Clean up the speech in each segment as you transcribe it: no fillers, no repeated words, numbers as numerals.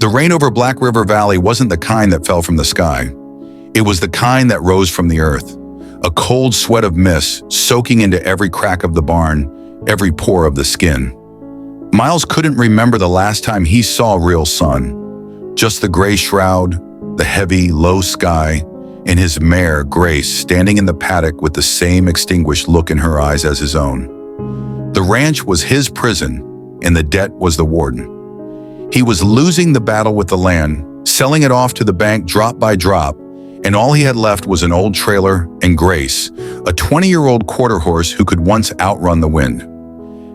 The rain over Black River Valley wasn't the kind that fell from the sky. It was the kind that rose from the earth, a cold sweat of mist soaking into every crack of the barn, every pore of the skin. Miles couldn't remember the last time he saw real sun, just the gray shroud, the heavy, low sky, and his mare, Grace, standing in the paddock with the same extinguished look in her eyes as his own. The ranch was his prison, and the debt was the warden. He was losing the battle with the land, selling it off to the bank drop by drop, and all he had left was an old trailer and Grace, a 20-year-old quarter horse who could once outrun the wind.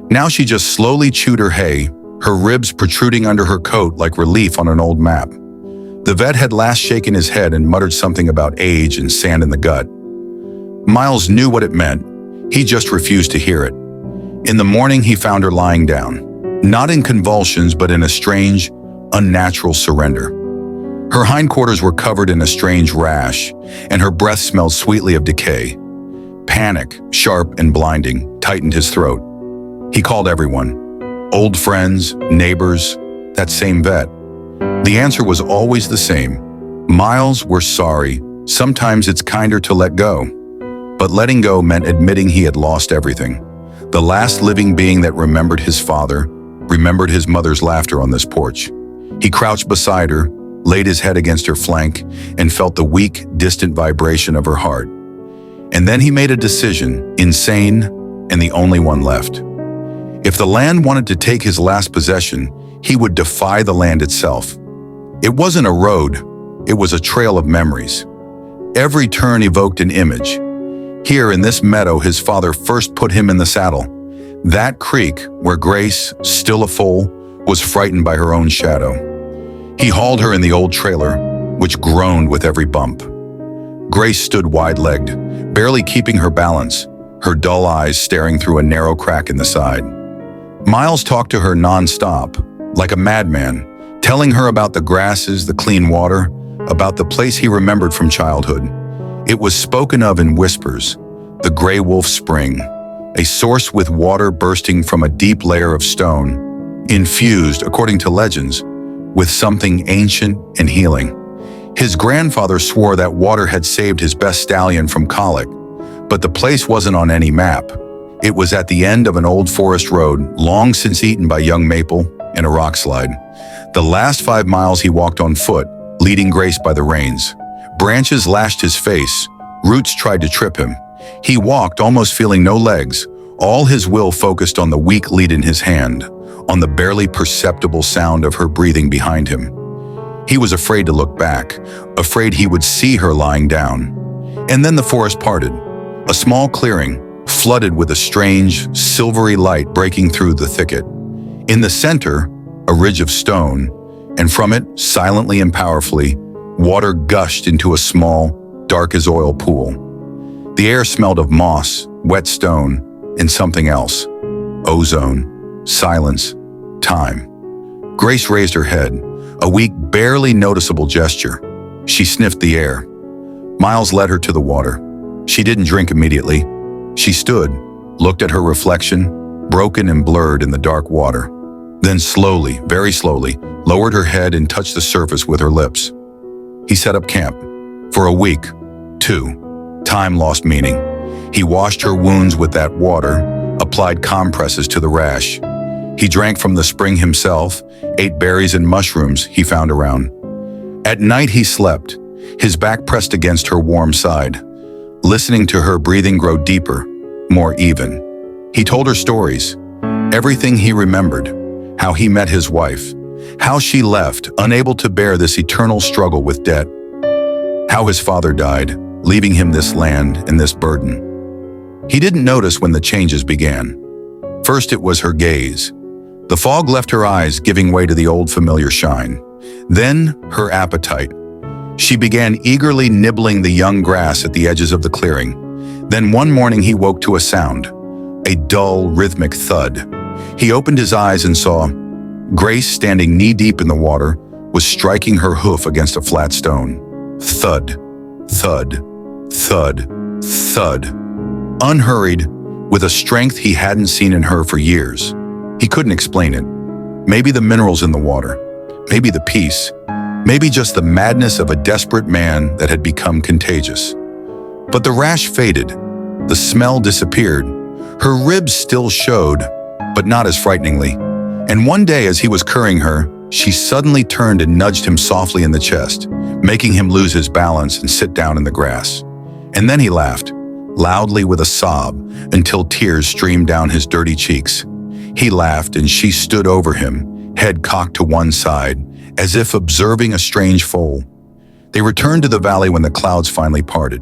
Now she just slowly chewed her hay, her ribs protruding under her coat like relief on an old map. The vet had last shaken his head and muttered something about age and sand in the gut. Miles knew what it meant. He just refused to hear it. In the morning, he found her lying down, not in convulsions, but in a strange, unnatural surrender. Her hindquarters were covered in a strange rash, and her breath smelled sweetly of decay. Panic, sharp and blinding, tightened his throat. He called everyone, old friends, neighbors, that same vet. The answer was always the same. Miles, we're sorry. Sometimes it's kinder to let go. But letting go meant admitting he had lost everything. The last living being that remembered his father, remembered his mother's laughter on this porch. He crouched beside her, laid his head against her flank, and felt the weak, distant vibration of her heart. And then he made a decision, insane, and the only one left. If the land wanted to take his last possession, he would defy the land itself. It wasn't a road, it was a trail of memories. Every turn evoked an image. Here in this meadow, his father first put him in the saddle. That creek, where Grace, still a foal, was frightened by her own shadow. He hauled her in the old trailer, which groaned with every bump. Grace stood wide-legged, barely keeping her balance, her dull eyes staring through a narrow crack in the side. Miles talked to her non-stop, like a madman, telling her about the grasses, the clean water, about the place he remembered from childhood. It was spoken of in whispers, the Gray Wolf Spring, a source with water bursting from a deep layer of stone, infused, according to legends, with something ancient and healing. His grandfather swore that water had saved his best stallion from colic, but the place wasn't on any map. It was at the end of an old forest road, long since eaten by young maple and a rock slide. The last 5 miles he walked on foot, leading Grace by the reins. Branches lashed his face, roots tried to trip him. He walked, almost feeling no legs, all his will focused on the weak lead in his hand, on the barely perceptible sound of her breathing behind him. He was afraid to look back, afraid he would see her lying down. And then the forest parted. A small clearing, flooded with a strange, silvery light breaking through the thicket. In the center, a ridge of stone, and from it, silently and powerfully, water gushed into a small, dark-as-oil pool. The air smelled of moss, wet stone, and something else. Ozone, silence, time. Grace raised her head, a weak, barely noticeable gesture. She sniffed the air. Miles led her to the water. She didn't drink immediately. She stood, looked at her reflection, broken and blurred in the dark water. Then slowly, very slowly, lowered her head and touched the surface with her lips. He set up camp. For a week, 2. Time lost meaning. He washed her wounds with that water, applied compresses to the rash. He drank from the spring himself, ate berries and mushrooms he found around. At night he slept, his back pressed against her warm side, listening to her breathing grow deeper, more even. He told her stories, everything he remembered, how he met his wife, how she left, unable to bear this eternal struggle with debt, how his father died, leaving him this land and this burden. He didn't notice when the changes began. First it was her gaze. The fog left her eyes, giving way to the old familiar shine. Then her appetite. She began eagerly nibbling the young grass at the edges of the clearing. Then one morning he woke to a sound, a dull, rhythmic thud. He opened his eyes and saw Grace, standing knee-deep in the water, was striking her hoof against a flat stone. Thud, thud, thud, thud. Unhurried, with a strength he hadn't seen in her for years. He couldn't explain it. Maybe the minerals in the water. maybe the peace, maybe just the madness of a desperate man that had become contagious. But the rash faded, the smell disappeared, her ribs still showed, but not as frighteningly. And one day as he was currying her, she suddenly turned and nudged him softly in the chest, making him lose his balance and sit down in the grass. And then he laughed, loudly with a sob, until tears streamed down his dirty cheeks. He laughed and she stood over him, head cocked to one side, as if observing a strange foal. They returned to the valley when the clouds finally parted,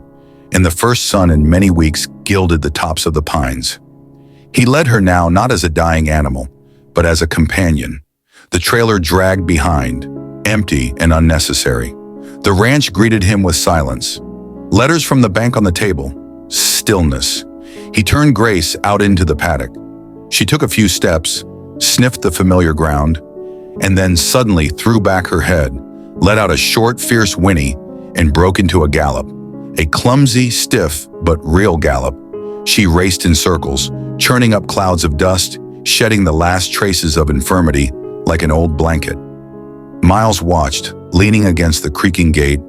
and the first sun in many weeks gilded the tops of the pines. He led her now not as a dying animal, but as a companion. The trailer dragged behind, empty and unnecessary. The ranch greeted him with silence. Letters from the bank on the table. Stillness. He turned Grace out into the paddock. She took a few steps, sniffed the familiar ground, and then suddenly threw back her head, let out a short, fierce whinny, and broke into a gallop. A clumsy, stiff, but real gallop. She raced in circles, churning up clouds of dust, shedding the last traces of infirmity like an old blanket. Miles watched, leaning against the creaking gate,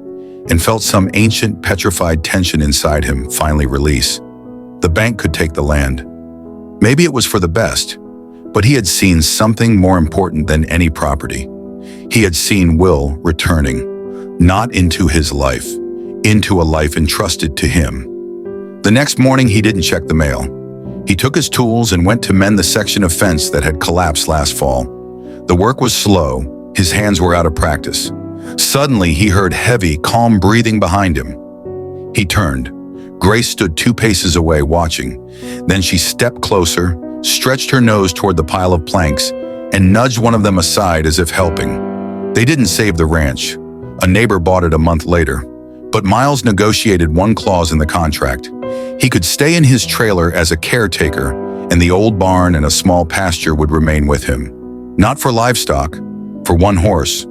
and felt some ancient, petrified tension inside him finally release. The bank could take the land. Maybe it was for the best, but he had seen something more important than any property. He had seen Will returning, not into his life, into a life entrusted to him. The next morning, he didn't check the mail. He took his tools and went to mend the section of fence that had collapsed last fall. The work was slow, his hands were out of practice. Suddenly, he heard heavy, calm breathing behind him. He turned. Grace stood 2 paces away, watching. Then she stepped closer, stretched her nose toward the pile of planks, and nudged one of them aside as if helping. They didn't save the ranch. A neighbor bought it a month later. But Miles negotiated one clause in the contract. He could stay in his trailer as a caretaker, and the old barn and a small pasture would remain with him. Not for livestock, for one horse.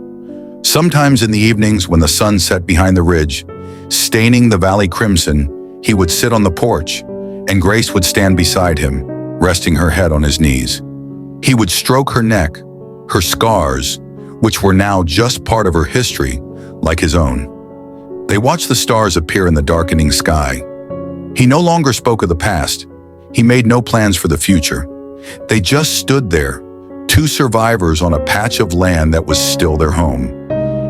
Sometimes in the evenings when the sun set behind the ridge, staining the valley crimson, he would sit on the porch, and Grace would stand beside him, resting her head on his knees. He would stroke her neck, her scars, which were now just part of her history, like his own. They watched the stars appear in the darkening sky. He no longer spoke of the past. He made no plans for the future. They just stood there, 2 survivors on a patch of land that was still their home.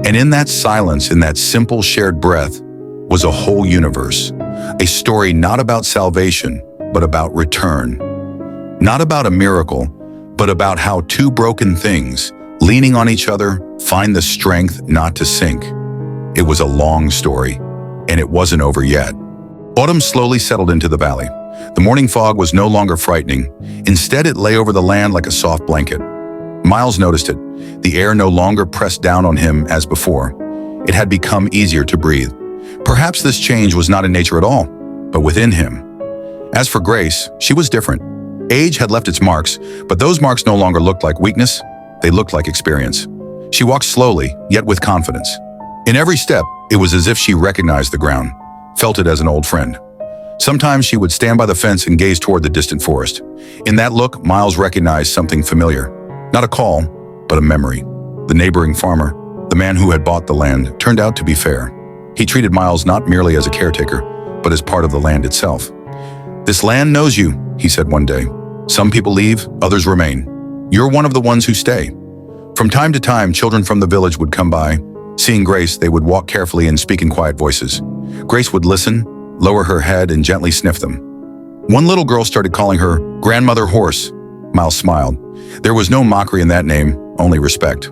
And in that silence, in that simple shared breath, was a whole universe. A story not about salvation, but about return. Not about a miracle, but about how 2 broken things, leaning on each other, find the strength not to sink. It was a long story, and it wasn't over yet. Autumn slowly settled into the valley. The morning fog was no longer frightening. Instead, it lay over the land like a soft blanket. Miles noticed it. The air no longer pressed down on him as before. It had become easier to breathe. Perhaps this change was not in nature at all, but within him. As for Grace, she was different. Age had left its marks, but those marks no longer looked like weakness. They looked like experience. She walked slowly, yet with confidence. In every step, it was as if she recognized the ground, felt it as an old friend. Sometimes she would stand by the fence and gaze toward the distant forest. In that look, Miles recognized something familiar. Not a call, but a memory. The neighboring farmer, the man who had bought the land, turned out to be fair. He treated Miles not merely as a caretaker, but as part of the land itself. "This land knows you," he said one day. "Some people leave, others remain. You're one of the ones who stay." From time to time, children from the village would come by. Seeing Grace, they would walk carefully and speak in quiet voices. Grace would listen, lower her head, and gently sniff them. One little girl started calling her Grandmother Horse. Miles smiled. There was no mockery in that name, only respect.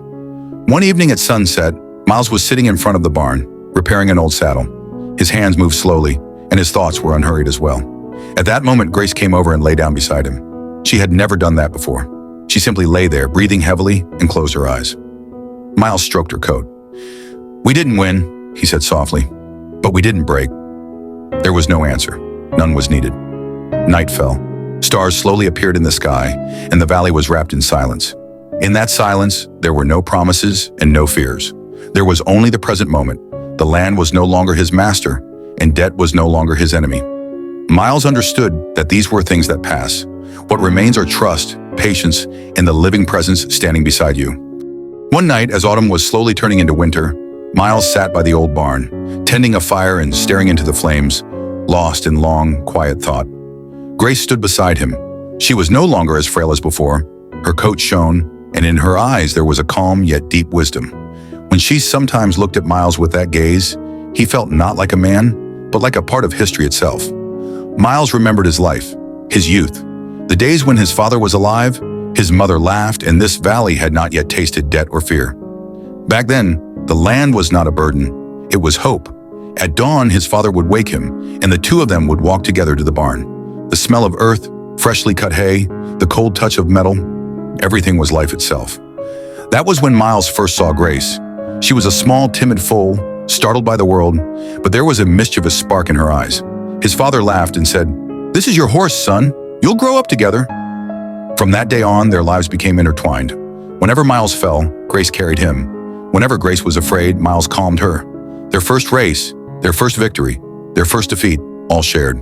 One evening at sunset, Miles was sitting in front of the barn, repairing an old saddle. His hands moved slowly, and his thoughts were unhurried as well. At that moment, Grace came over and lay down beside him. She had never done that before. She simply lay there, breathing heavily, and closed her eyes. Miles stroked her coat. "We didn't win," he said softly, "but we didn't break." There was no answer. None was needed. Night fell. Stars slowly appeared in the sky, and the valley was wrapped in silence. In that silence, there were no promises and no fears. There was only the present moment. The land was no longer his master, and debt was no longer his enemy. Miles understood that these were things that pass. What remains are trust, patience, and the living presence standing beside you. One night, as autumn was slowly turning into winter, Miles sat by the old barn, tending a fire and staring into the flames, lost in long, quiet thought. Grace stood beside him. She was no longer as frail as before. Her coat shone, and in her eyes there was a calm yet deep wisdom. When she sometimes looked at Miles with that gaze, he felt not like a man, but like a part of history itself. Miles remembered his life, his youth, the days when his father was alive, his mother laughed, and this valley had not yet tasted debt or fear. Back then, the land was not a burden, it was hope. At dawn, his father would wake him, and the two of them would walk together to the barn. The smell of earth, freshly cut hay, the cold touch of metal, everything was life itself. That was when Miles first saw Grace. She was a small, timid foal, startled by the world, but there was a mischievous spark in her eyes. His father laughed and said, "This is your horse, son. You'll grow up together." From that day on, their lives became intertwined. Whenever Miles fell, Grace carried him. Whenever Grace was afraid, Miles calmed her. Their first race, their first victory, their first defeat, all shared.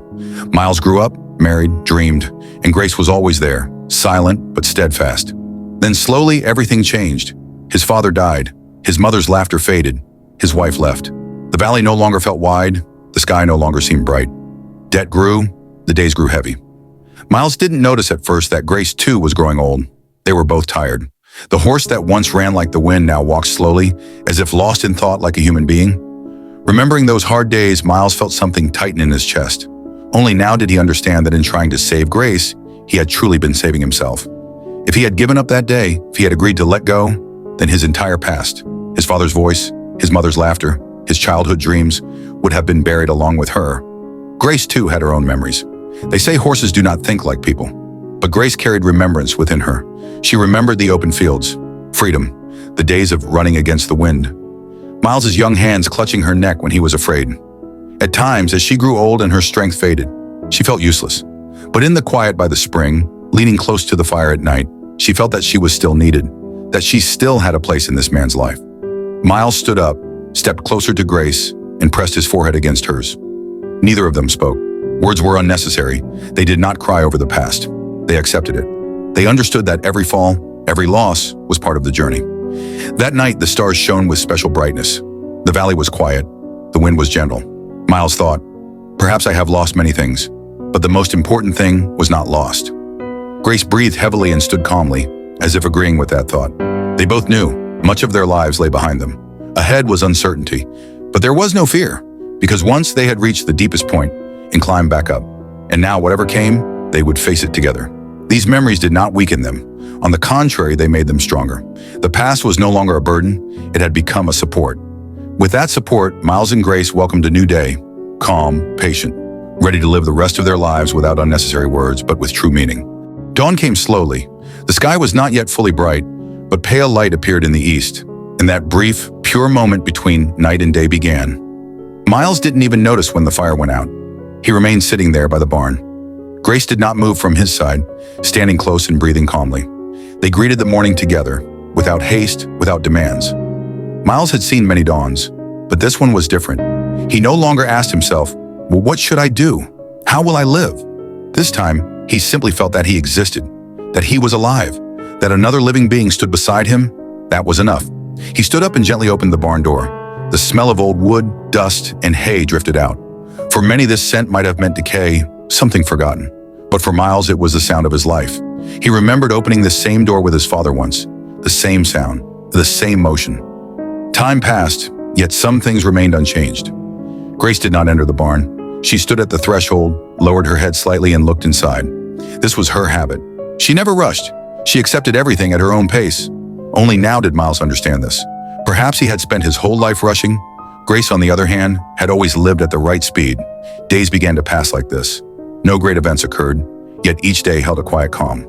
Miles grew up, married, dreamed, and Grace was always there, silent but steadfast. Then slowly, everything changed. His father died. His mother's laughter faded. His wife left. The valley no longer felt wide. The sky no longer seemed bright. Debt grew. The days grew heavy. Miles didn't notice at first that Grace too was growing old. They were both tired. The horse that once ran like the wind now walked slowly, as if lost in thought like a human being. Remembering those hard days, Miles felt something tighten in his chest. Only now did he understand that in trying to save Grace, he had truly been saving himself. If he had given up that day, if he had agreed to let go, then his entire past, his father's voice, his mother's laughter, his childhood dreams, would have been buried along with her. Grace too had her own memories. They say horses do not think like people, but Grace carried remembrance within her. She remembered the open fields, freedom, the days of running against the wind. Miles's young hands clutching her neck when he was afraid. At times, as she grew old and her strength faded, she felt useless. But in the quiet by the spring, leaning close to the fire at night, she felt that she was still needed, that she still had a place in this man's life. Miles stood up, stepped closer to Grace, and pressed his forehead against hers. Neither of them spoke. Words were unnecessary. They did not cry over the past. They accepted it. They understood that every fall, every loss, was part of the journey. That night, the stars shone with special brightness. The valley was quiet. The wind was gentle. Miles thought, "Perhaps I have lost many things, but the most important thing was not lost." Grace breathed heavily and stood calmly, as if agreeing with that thought. They both knew much of their lives lay behind them. Ahead was uncertainty, but there was no fear, because once they had reached the deepest point and climbed back up, and now whatever came, they would face it together. These memories did not weaken them. On the contrary, they made them stronger. The past was no longer a burden, it had become a support. With that support, Miles and Grace welcomed a new day, calm, patient, ready to live the rest of their lives without unnecessary words, but with true meaning. Dawn came slowly. The sky was not yet fully bright, but pale light appeared in the east, and that brief, pure moment between night and day began. Miles didn't even notice when the fire went out. He remained sitting there by the barn. Grace did not move from his side, standing close and breathing calmly. They greeted the morning together, without haste, without demands. Miles had seen many dawns, but this one was different. He no longer asked himself, "Well, what should I do? How will I live?" This time, he simply felt that he existed, that he was alive, that another living being stood beside him. That was enough. He stood up and gently opened the barn door. The smell of old wood, dust, and hay drifted out. For many, this scent might have meant decay, something forgotten. But for Miles, it was the sound of his life. He remembered opening the same door with his father once, the same sound, the same motion. Time passed, yet some things remained unchanged. Grace did not enter the barn. She stood at the threshold, lowered her head slightly, and looked inside. This was her habit. She never rushed. She accepted everything at her own pace. Only now did Miles understand this. Perhaps he had spent his whole life rushing. Grace, on the other hand, had always lived at the right speed. Days began to pass like this. No great events occurred, yet each day held a quiet calm.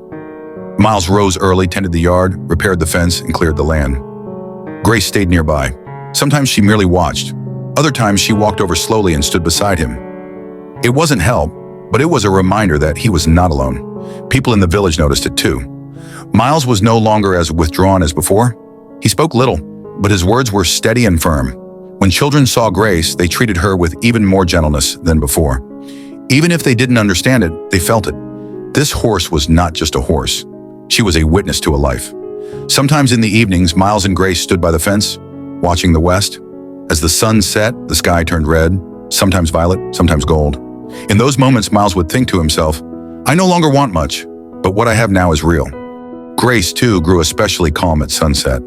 Miles rose early, tended the yard, repaired the fence, and cleared the land. Grace stayed nearby. Sometimes she merely watched. Other times she walked over slowly and stood beside him. It wasn't help, but it was a reminder that he was not alone. People in the village noticed it too. Miles was no longer as withdrawn as before. He spoke little, but his words were steady and firm. When children saw Grace, they treated her with even more gentleness than before. Even if they didn't understand it, they felt it. This horse was not just a horse. She was a witness to a life. Sometimes in the evenings, Miles and Grace stood by the fence, watching the west. As the sun set, the sky turned red, sometimes violet, sometimes gold. In those moments, Miles would think to himself, I no longer want much, but what I have now is real. Grace, too, grew especially calm at sunset.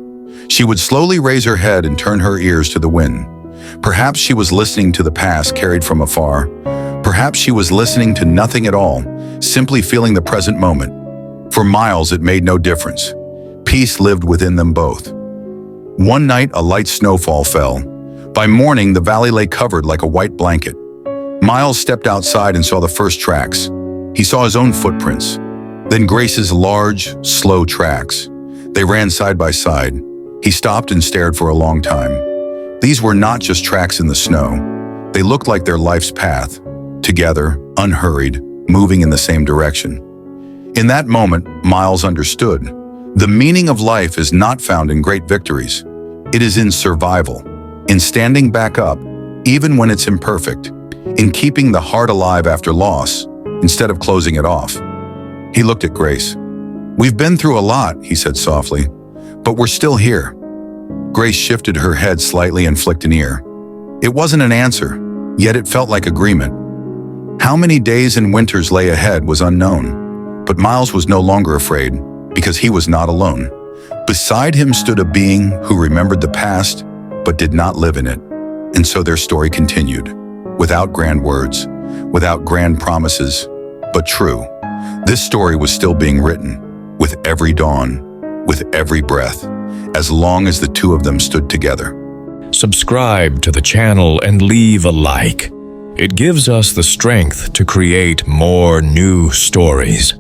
She would slowly raise her head and turn her ears to the wind. Perhaps she was listening to the past carried from afar. Perhaps she was listening to nothing at all, simply feeling the present moment. For Miles, it made no difference. Peace lived within them both. One night, a light snowfall fell. By morning, the valley lay covered like a white blanket. Miles stepped outside and saw the first tracks. He saw his own footprints, then Grace's large, slow tracks. They ran side by side. He stopped and stared for a long time. These were not just tracks in the snow. They looked like their life's path, together, unhurried, moving in the same direction. In that moment, Miles understood. The meaning of life is not found in great victories. It is in survival, in standing back up, even when it's imperfect, in keeping the heart alive after loss, instead of closing it off. He looked at Grace. We've been through a lot, he said softly, but we're still here. Grace shifted her head slightly and flicked an ear. It wasn't an answer, yet it felt like agreement. How many days and winters lay ahead was unknown, but Miles was no longer afraid, because he was not alone. Beside him stood a being who remembered the past, but did not live in it. And so their story continued, without grand words, without grand promises, but true. This story was still being written, with every dawn, with every breath, as long as the two of them stood together. Subscribe to the channel and leave a like. It gives us the strength to create more new stories.